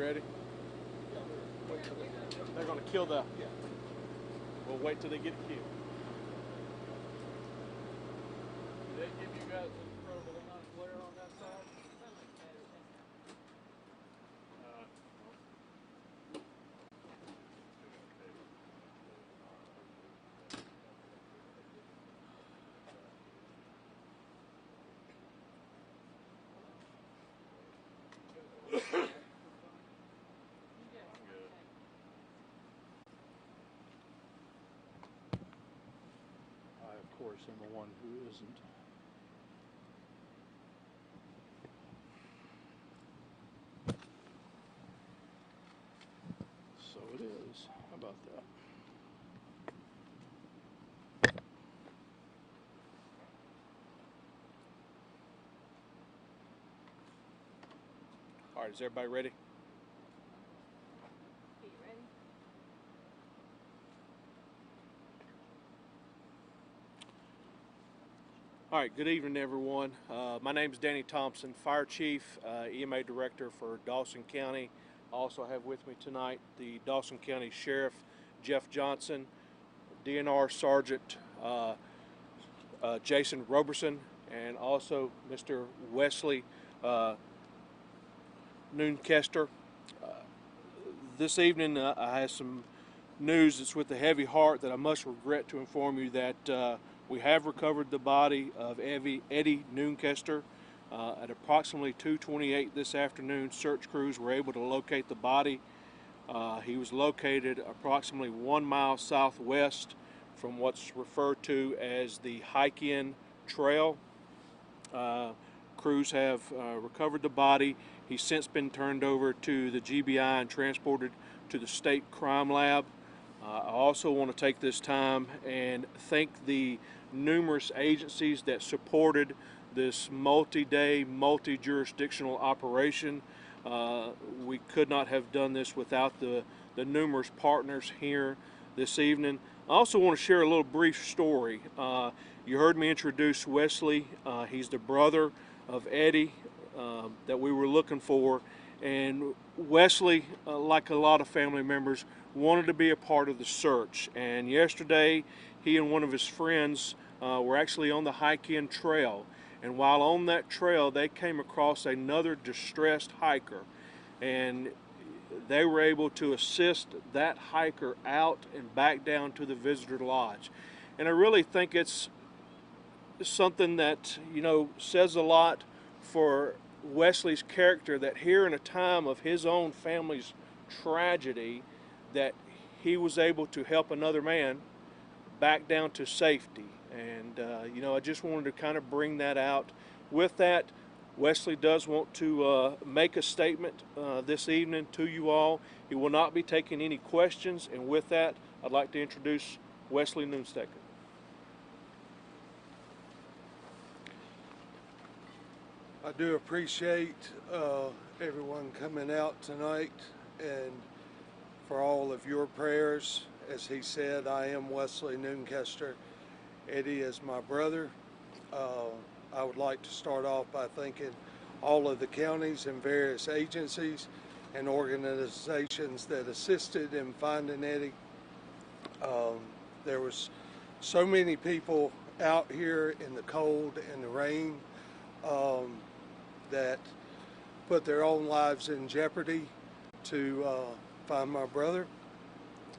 ready? They're going to kill the... We'll wait till they get killed. Did that give you guys an incredible amount of glare on that side? I, of course, am the one who isn't. So it is. How about that? All right, is everybody ready? Are you ready? All right, good evening, everyone. My name is Danny Thompson, Fire Chief, EMA Director for Dawson County. I also have with me tonight the Dawson County Sheriff, Jeff Johnson, DNR Sergeant Jason Roberson, and also Mr. Wesley Noonkester. This evening I have some news that's with a heavy heart that I must regret to inform you that we have recovered the body of Eddie Noonkester. At approximately 2:28 this afternoon, search crews were able to locate the body. He was located approximately 1 mile southwest from what's referred to as the Hike-In Trail. Crews have recovered the body. He's since been turned over to the GBI and transported to the State Crime Lab. I also want to take this time and thank the numerous agencies that supported this multi-day, multi-jurisdictional operation. We could not have done this without the numerous partners here this evening. I also want to share a little brief story. You heard me introduce Wesley. He's the brother of Eddie that we were looking for. And Wesley, like a lot of family members, wanted to be a part of the search. And yesterday, he and one of his friends were actually on the Hike-In Trail. And while on that trail, they came across another distressed hiker. And they were able to assist that hiker out and back down to the visitor lodge. And I really think it's something that, you know, says a lot for Wesley's character, that here in a time of his own family's tragedy, that he was able to help another man back down to safety. And you know, I just wanted to kind of bring that out. With that, Wesley does want to make a statement this evening to you all. He will not be taking any questions, and with that, I'd like to introduce Wesley Noonkester. I do appreciate everyone coming out tonight, and for all of your prayers. As he said, I am Wesley Noonkester. Eddie is my brother. I would like to start off by thanking all of the counties and various agencies and organizations that assisted in finding Eddie. There was so many people out here in the cold and the rain that put their own lives in jeopardy to find my brother.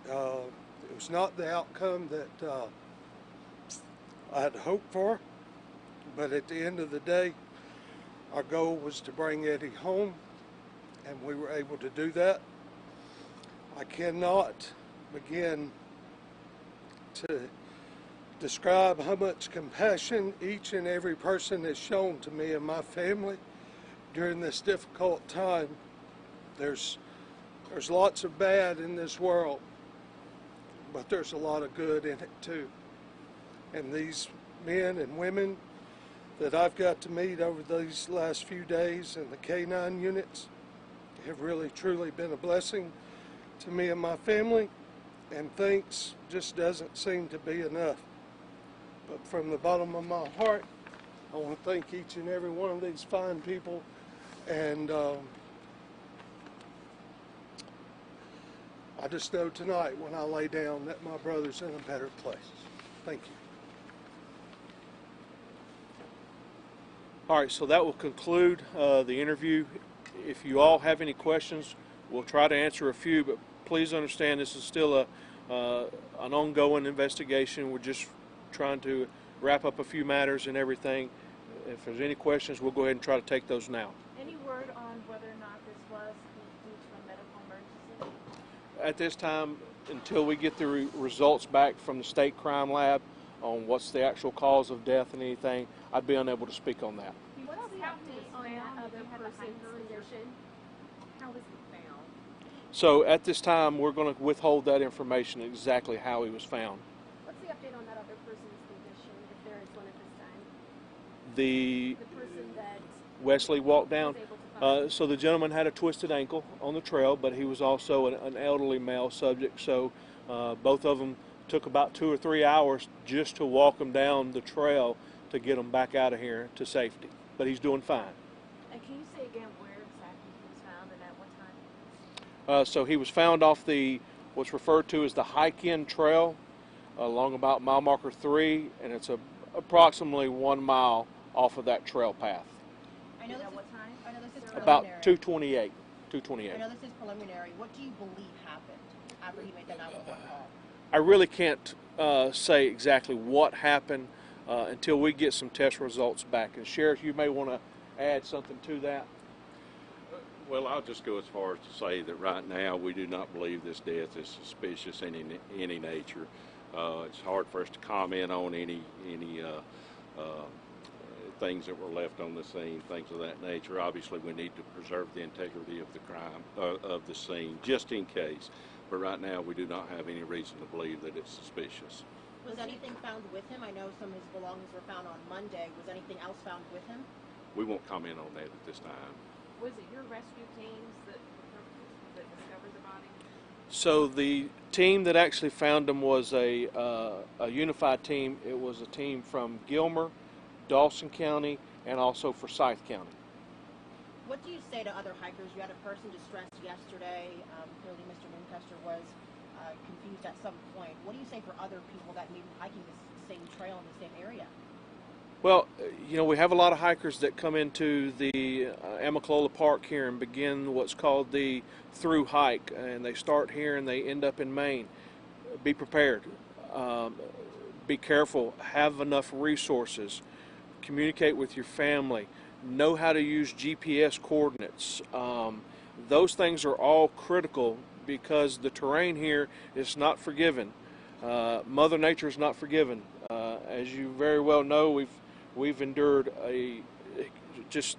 It was not the outcome that I had hoped for, but at the end of the day, our goal was to bring Eddie home, and we were able to do that. I cannot begin to describe how much compassion each and every person has shown to me and my family during this difficult time. There's lots of bad in this world, but there's a lot of good in it too. And these men and women that I've got to meet over these last few days in the K-9 units have really truly been a blessing to me and my family, and thanks just doesn't seem to be enough. But from the bottom of my heart, I want to thank each and every one of these fine people, and I just know tonight when I lay down that my brother's in a better place. Thank you. All right, so that will conclude the interview. If you all have any questions, we'll try to answer a few, but please understand this is still an ongoing investigation. We're just trying to wrap up a few matters and everything. If there's any questions, we'll go ahead and try to take those now. Any word on whether or not this was due to a medical emergency? At this time, until we get the results back from the state crime lab on what's the actual cause of death and anything, I'd be unable to speak on that. What's the update on that other person's condition? How was he found? So at this time, we're going to withhold that information, exactly how he was found. What's the update on that other person's condition, if there is one at this time? The person that Wesley walked down. was able to find. So the gentleman had a twisted ankle on the trail, but he was also an elderly male subject. So both of them took about 2 or 3 hours just to walk him down the trail to get him back out of here to safety. But he's doing fine. And can you say again where exactly he was found and at what time? So he was found off what's referred to as the hike-in trail along about mile marker 3, and it's approximately 1 mile off of that trail path. I know this At is, what time? I know this is About preliminary. 228. I 228. know this is preliminary. What do you believe happened after he made that 911 call? I really can't say exactly what happened until we get some test results back. And Sheriff, you may want to add something to that. Well, I'll just go as far as to say that right now we do not believe this death is suspicious in any nature. It's hard for us to comment on any things that were left on the scene, things of that nature. Obviously, we need to preserve the integrity of the crime, of the scene, just in case. But right now, we do not have any reason to believe that it's suspicious. Was anything found with him? I know some of his belongings were found on Monday. Was anything else found with him? We won't comment on that at this time. Was it your rescue teams that discovered the body? So the team that actually found him was a unified team. It was a team from Gilmer, Dawson County, and also Forsyth County. What do you say to other hikers? You had a person distressed yesterday. Clearly, Mr. Noonkester was confused at some point. What do you say for other people that may be hiking this same trail in the same area? Well, you know, we have a lot of hikers that come into the Amicalola Park here and begin what's called the through hike, and they start here and they end up in Maine. Be prepared. Be careful. Have enough resources. Communicate with your family. Know how to use GPS coordinates. Those things are all critical because the terrain here is not forgiving. Mother Nature is not forgiving. As you very well know, we've endured just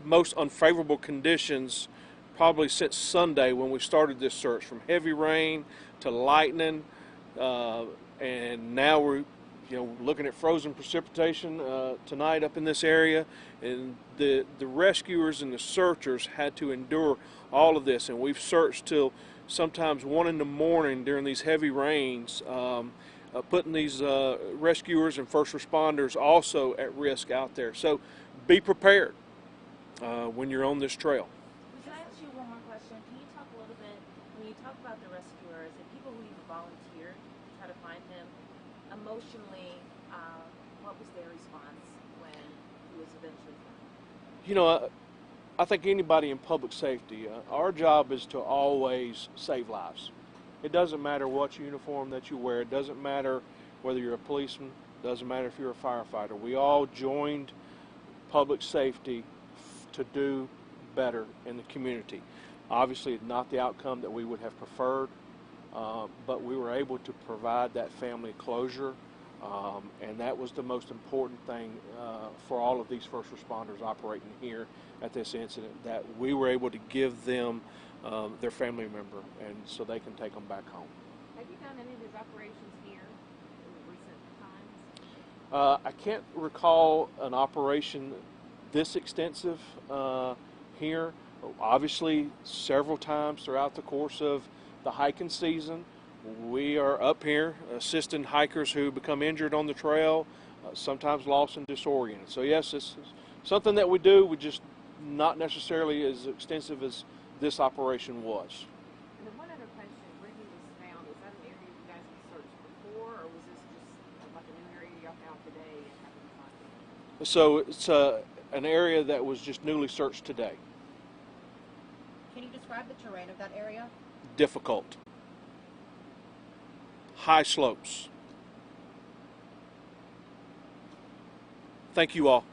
most unfavorable conditions probably since Sunday when we started this search, from heavy rain to lightning, and now we're looking at frozen precipitation tonight up in this area, and the rescuers and the searchers had to endure all of this, and we've searched till sometimes 1 in the morning during these heavy rains, putting these rescuers and first responders also at risk out there. So be prepared when you're on this trail. Can I ask you one more question? Can you talk a little bit, when you talk about the rescuers and people who even volunteered to try to find him, emotionally, what was their response when he was eventually found? You know, I think anybody in public safety, our job is to always save lives. It doesn't matter what uniform that you wear. It doesn't matter whether you're a policeman. It doesn't matter if you're a firefighter. We all joined public safety to do better in the community. Obviously, not the outcome that we would have preferred, but we were able to provide that family closure, and that was the most important thing for all of these first responders operating here at this incident, that we were able to give them their family member, and so they can take them back home. Have you done any of these operations here in recent times? I can't recall an operation this extensive here. Obviously, several times throughout the course of the hiking season, we are up here assisting hikers who become injured on the trail, sometimes lost and disoriented. So yes, this is something that we do. We just not necessarily as extensive as this operation was. And then one other question, where he So it's an area that was just newly searched today. Can you describe the terrain of that area? Difficult. High slopes. Thank you all.